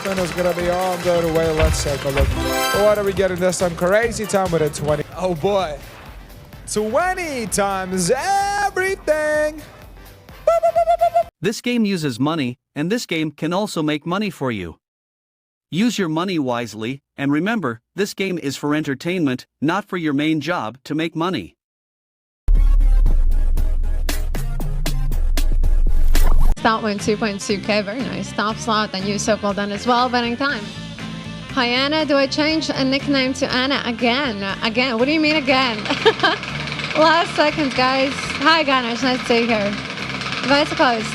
Is gonna be on the way. Let's take a look. What are we getting this time? Crazy time with a 20. Oh boy. 20 times everything. This game uses money, and this game can also make money for you. Use your money wisely, and remember, this game is for entertainment, not for your main job to make money. Start with 2.2k, very nice. Topslot, and you so well done as well. Betting time. Hi Anna, do I change a nickname to Anna again? Again? What do you mean again? Last second, guys. Hi Ganesh, nice to see you here. Vice closed.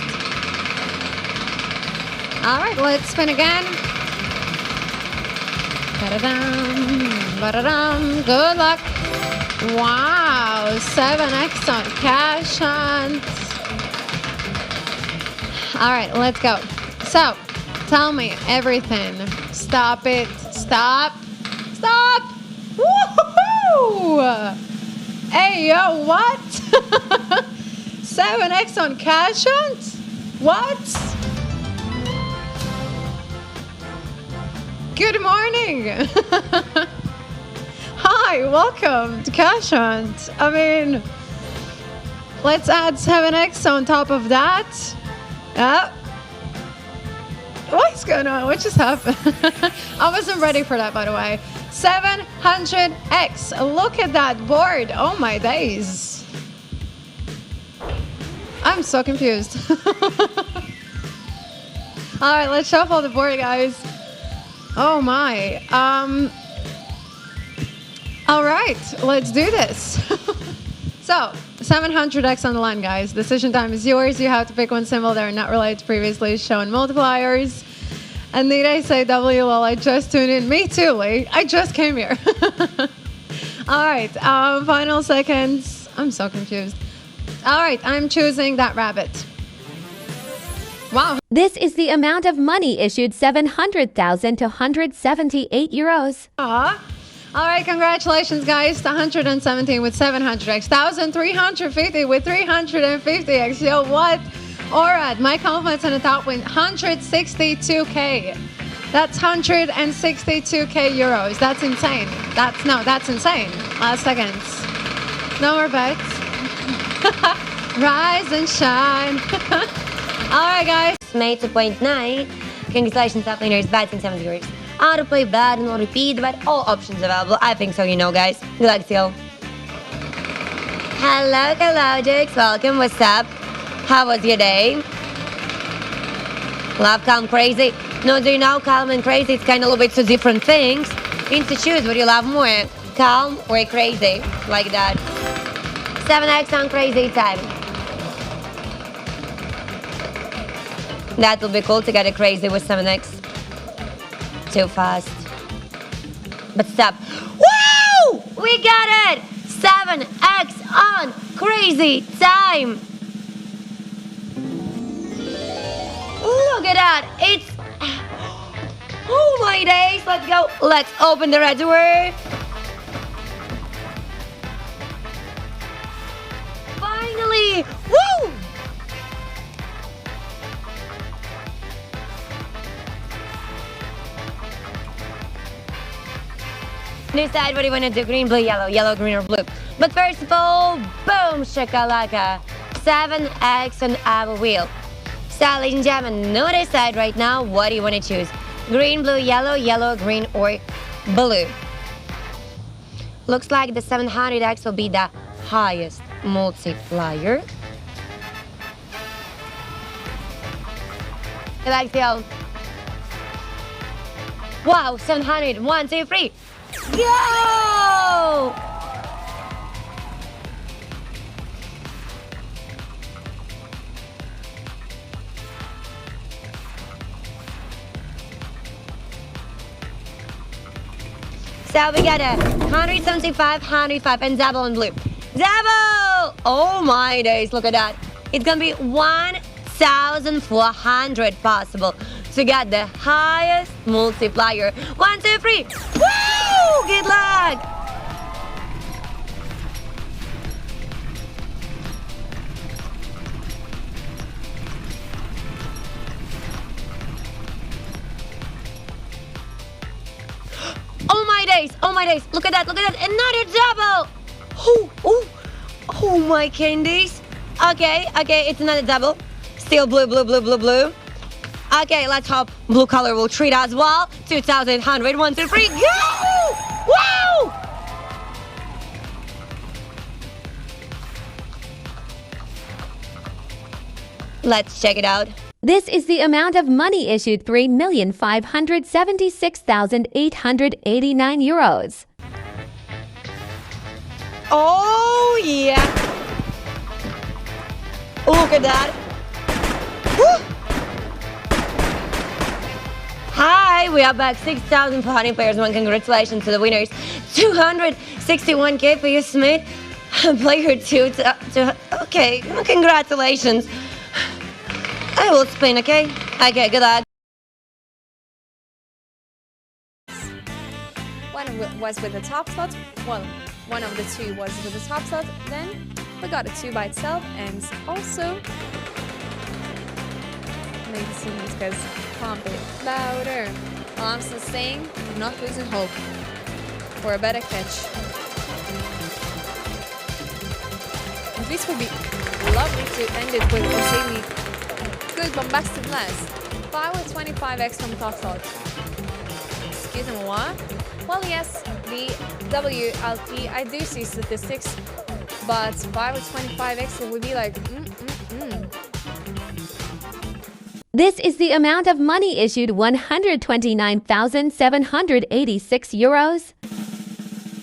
Alright, let's spin again. Ba-da-dum, ba-da-dum. Good luck. Wow, 7x on cash hunt. All right, let's go. So, tell me everything. Stop it. Stop. Stop. Woohoo! Hey, yo, what? 7x on cash hunt? What? Good morning. Hi, welcome to cash hunt. I mean, let's add 7x on top of that. What's going on? What just happened? I wasn't ready for that, by the way. 700x. Look at that board. Oh my days. I'm so confused. All right, let's shuffle the board, guys. Oh my. All right, let's do this. So, 700x on the line, guys. Decision time is yours. You have to pick one symbol that are not related to previously shown multipliers. And need I say WLL, I just tuned in. Me too, Lee. I just came here. All right, final seconds. I'm so confused. All right, I'm choosing that rabbit. Wow. This is the amount of money issued 700,000 to 178 euros. All right, congratulations, guys. 117 with 700x. 1,350 with 350x. Yo, what? Alright, my compliments on the top win. 162k. That's 162k euros. That's insane. That's insane. Last seconds. No more bets. Rise and shine. All right, guys. May 2.9. Congratulations, top winners. Bets and 7 viewers. Autoplay, bad, and repeat, but all options available. I think so, you know, guys. Good luck to you. Hello, Jix. Welcome. What's up? How was your day? Love, calm, crazy. No, do you know calm and crazy? It's kind of a little bit two different things. You need to choose what you love more, calm or crazy, like that. 7x on crazy time. That will be cool to get a crazy with 7x. Too fast. But stop. Woo! We got it! 7x on crazy time. Look at that. It's... Oh my days. Let's go. Let's open the red door. Finally. Woo! Decide what you want to do, green, blue, yellow, green, or blue. But first of all, boom, shakalaka. 7x on our wheel. So, ladies and gentlemen, no decide right now what do you want to choose. Green, blue, yellow, green, or blue. Looks like the 700x will be the highest multiplier. Alexio. Wow, 700. 1, 2, 3. Go! So we got a 175, 105, and double in blue. Double! Oh my days, look at that. It's gonna be 1,400 possible to get the highest multiplier. 1, 2, 3. Woo! Good luck! my days. Look at that. Another double. Oh my candies. Okay, it's another double. Still blue. Okay, let's hope blue color will treat us well. 2,100. 1, 2, 3, go! Wow! Let's check it out. This is the amount of money issued 3,576,889 euros. Oh, yeah. Look at that. Woo! Hi, we are back. 6,400 players won. Congratulations to the winners. 261k for you, Smith. Player 2. Okay, congratulations. I will spin, okay? Okay, good luck. One was with the top slot. Well, one of the two was with the top slot. Then we got a 2 by itself, and also make the scenes because can't be louder. Well, I'm still saying, I'm not losing hope for a better catch. At least would be lovely to end it with a really good bombastic blast. 5 with 25x from top slot. Excuse me, what? Well, yes, the WLP, I do see statistics, but 5 with 25x, it would be like, This is the amount of money issued 129,786 euros.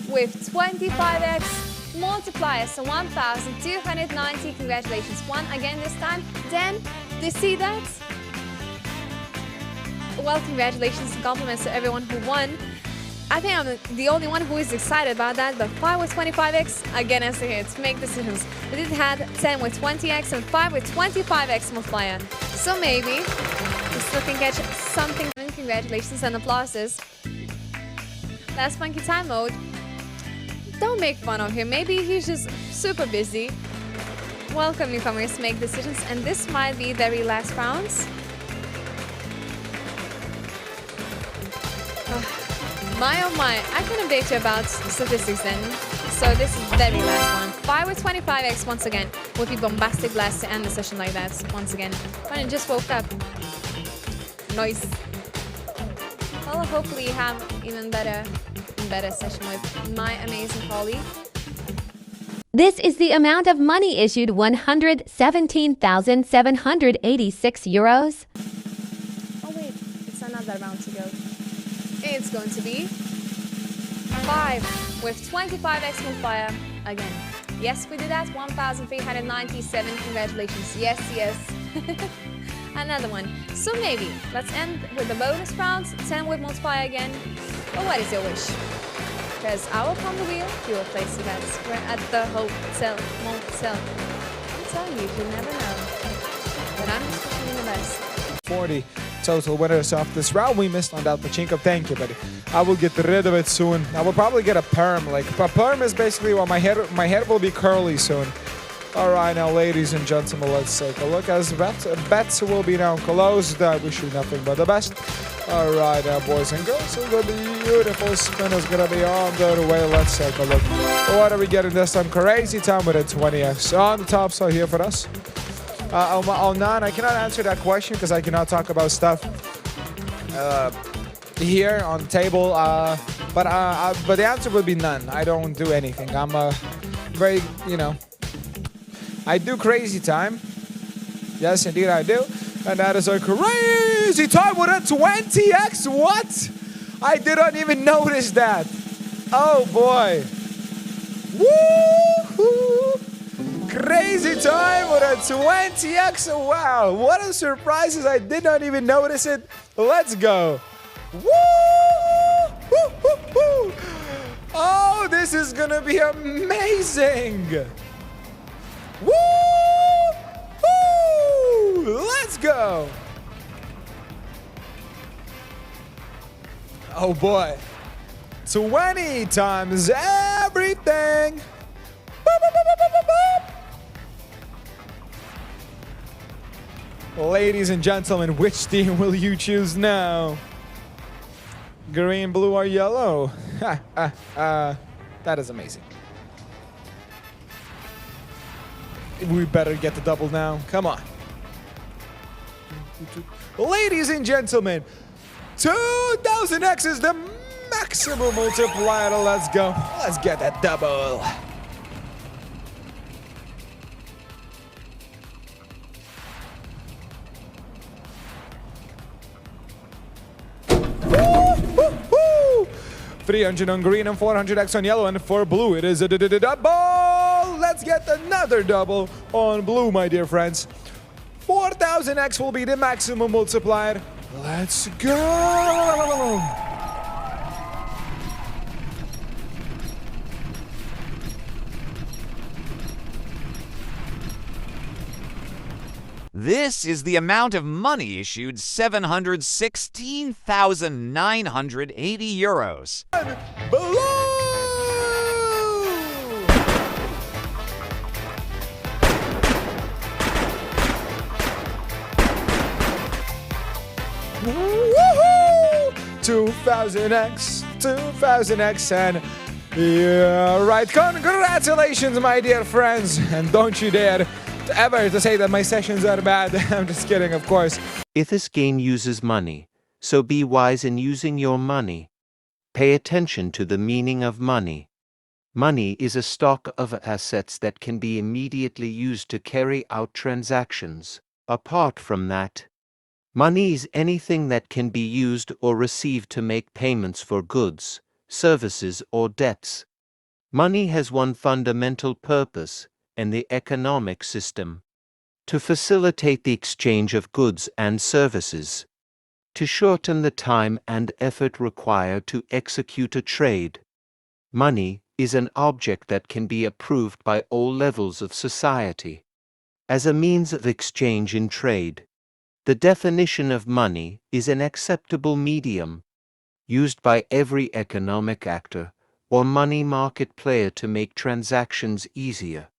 With 25x multiplier, so 1,290. Congratulations, one again this time. Dan, do you see that? Well, congratulations and compliments to everyone who won. I think I'm the only one who is excited about that, but 5 with 25x, again as a hit, make decisions. We did have 10 with 20x and 5 with 25x multiplier. So maybe we still can catch something. Congratulations and applauses. Last Funky Time mode. Don't make fun of him, maybe he's just super busy. Welcome newcomers, make decisions, and this might be very last rounds. My oh my, I can update you about statistics then. So this is very last one. 5 with 25x once again. Would be bombastic blast to end the session like that once again. When I just woke up. Nice. Well, hopefully you have even better session with my amazing colleague. This is the amount of money issued 117,786 euros. Oh wait, it's another round to go. It's going to be 5 with 25x multiplier again. Yes, we did that. 1,397. Congratulations. Yes. Another one. So maybe let's end with the bonus round. 10 with multiplier again. Or what is your wish? Because I will come the wheel, you will place the bets. We're at the hotel, motel. I'm telling you, you never know. But I'm just wishing the best. 40 total winners off this round. We missed on that pachinko. Thank you, buddy. I will get rid of it soon. I will probably get a perm. Like a perm is basically what my head will be curly soon. All right, now, ladies and gentlemen, let's take a look as bets will be now closed. I wish you nothing but the best. All right, boys and girls, so the beautiful spin is gonna be on the way. Let's take a look. What are we getting this time? Crazy time with a 20x on the top. So here for us. Oh, none. I cannot answer that question because I cannot talk about stuff here on the table. But the answer would be none. I don't do anything. I'm very, I do crazy time. Yes, indeed I do. And that is a crazy time with a 20x. What? I didn't even notice that. Oh boy. Woo-hoo. Crazy time with a 20x. Wow, what a surprise. I did not even notice it. Let's go. Woo-hoo-hoo-hoo. Oh, this is gonna be amazing. Woo! Let's go! Oh boy. 20 times everything! Ladies and gentlemen, which team will you choose now? Green, blue, or yellow? That is amazing. We better get the double now. Come on. Ladies and gentlemen, 2000x is the maximum multiplier. Let's go. Let's get that double. Woo! 300 on green and 400x on yellow, and for blue it is a double. Let's get another double on blue, my dear friends. 4000x will be the maximum multiplier. Let's go. This is the amount of money issued, 716,980 euros. Blue! Woohoo! 2000x, 2000x, and yeah, right. Congratulations, my dear friends, and don't you dare ever to say that my sessions are bad. I'm just kidding, of course. If this game uses money, so be wise in using your money. Pay attention to the meaning of money. Money is a stock of assets that can be immediately used to carry out transactions. Apart from that, money is anything that can be used or received to make payments for goods, services, or debts. Money has one fundamental purpose in the economic system: to facilitate the exchange of goods and services, to shorten the time and effort required to execute a trade. Money is an object that can be approved by all levels of society as a means of exchange in trade. The definition of money is an acceptable medium used by every economic actor or money market player to make transactions easier.